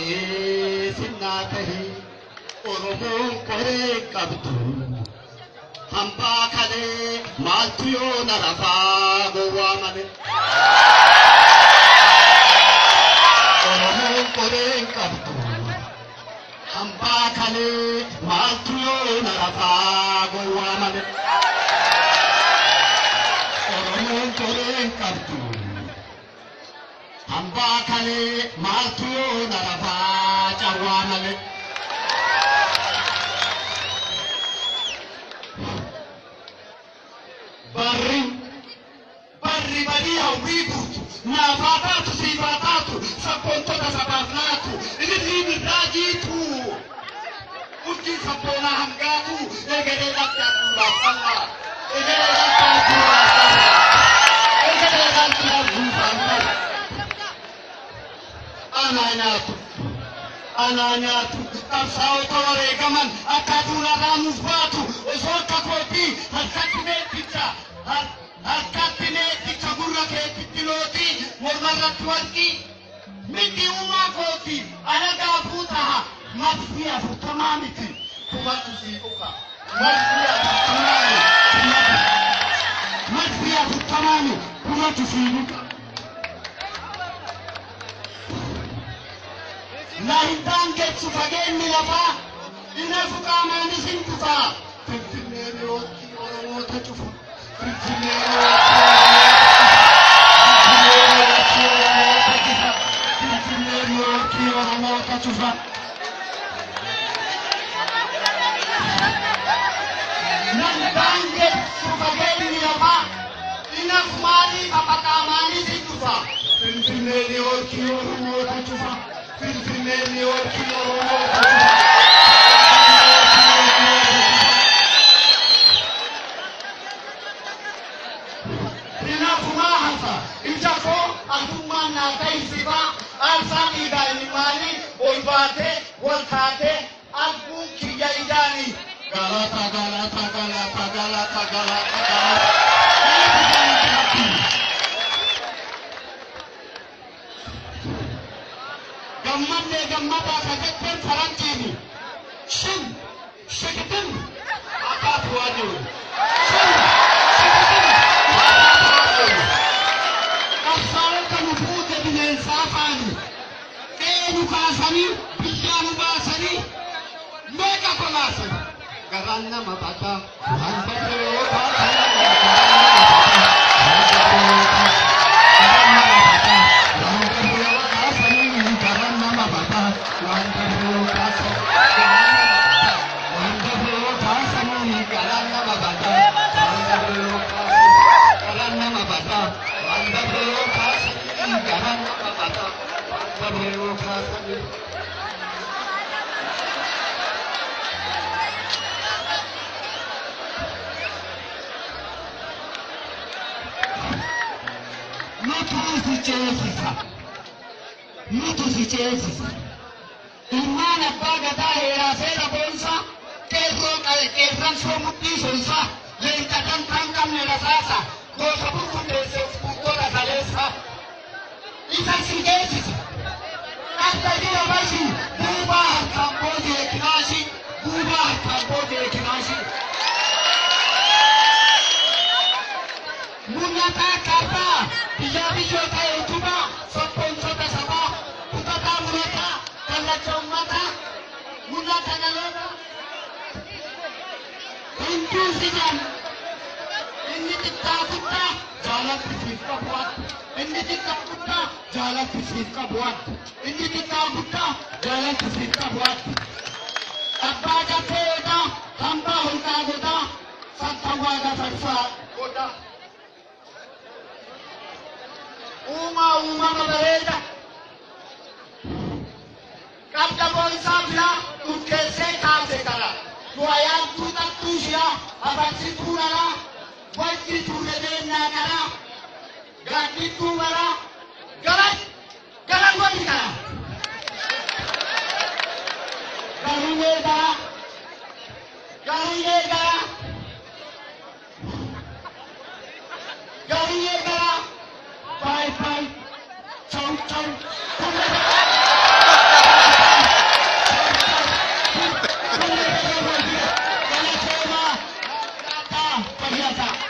ta'ee sinnaa tahee Oromoon koree qabdu hambaa kalee maaltu yoo na rafaa gowwaa malee Oromoon koree qabdu hambaa kalee maaltu yoo na rafaa gowwaa malee Oromoon koree qabdu hambaa kalee maaltu yoo na rafaa cawwaa malee barri barii hawwii guutu naafaa taatu siifaa taatu sabboontota sabaaf laatu inni birraa jiitu urjiin sabboonaa hangaatu egeree lafti adduudhaaf fallaa egeree lafti adduudhaaf fallaa egeree lafti adduudhaaf fallaa anaa nyaatu qabsaa'ota wareegaman akka aduunarraa nuuf baatu osoo akka kootii harkatti meeticha gurra keetitti lootii mormarratti warqii miti uumaa kootii alagaafuu taha marfii afurtamaa miti kumatu siiquka marfii afurtamaani kumatu siiquka la hindaan geessu fageenni lafaa inafu qaamaanis hin dhufaa finfinnee dhiyootti oromoota cufu finfinnee dhiyootti oromoota cufa la hindaan geessu fageenni lafaa inafu maaliif afa qaamaanis hin dhufaa finfinnee dhiyootti oromoota cufa Finfinnee dhiyootti oromoota cufa Inaafumaa hafa ija koo addummaan naa ta'isifaa aarsaan dhiigaanii maali ol baatee wal kaatee arguun kiyya ijaanii galata galata galata galata galata galata gammadee gammadaa ka jetteen faranjiini shin shikitin akaatu waa jiru qabsaa'ota nu fuute bineensaa faani nu kaasanii biyyaa nu baasanii meeqa kolaasan garaan nama bataa waan barree yoo taatan Nutu si ceesisa. Ilmaan abbaa gadaa heeraa seera boonsa qeerran soomuttii sonsa leenca dantaan qabne rasaasa goosa burkundeesseef gurgura saleessa. Isa si ceesisa. Akka jira bashi duubaa harkaan boodee kinaashi duubaa harkaan boodee kinaashi. Mul'ataa karraa biyyaa biyyoota utubaa sabboontota sabaa kutataa murataa kallacha ummataa mul'ata naloota hunduu sijan inni xiqqaa guddaa jaalatti siif qabuwaatti inni xiqqaa guddaa jaalatti siif qabuwaatti inni xiqqaa guddaa jaalatti siif qabuwaatti abbaa jaffee odaa hambaa holqaa godaa sattawwaa gafarsaa godaa uumama bareeda qabda boonsaa filaa dhukkeessee kaase kara du'ayaan tuuxattuu ishiyaa afarsituu maraa wajji tuure deemnaa karaa gaaddittuu maraa gara godhi karaa garuulee garaa garuulee garaa garuulee garaa bye bye ciao ciao kabajata.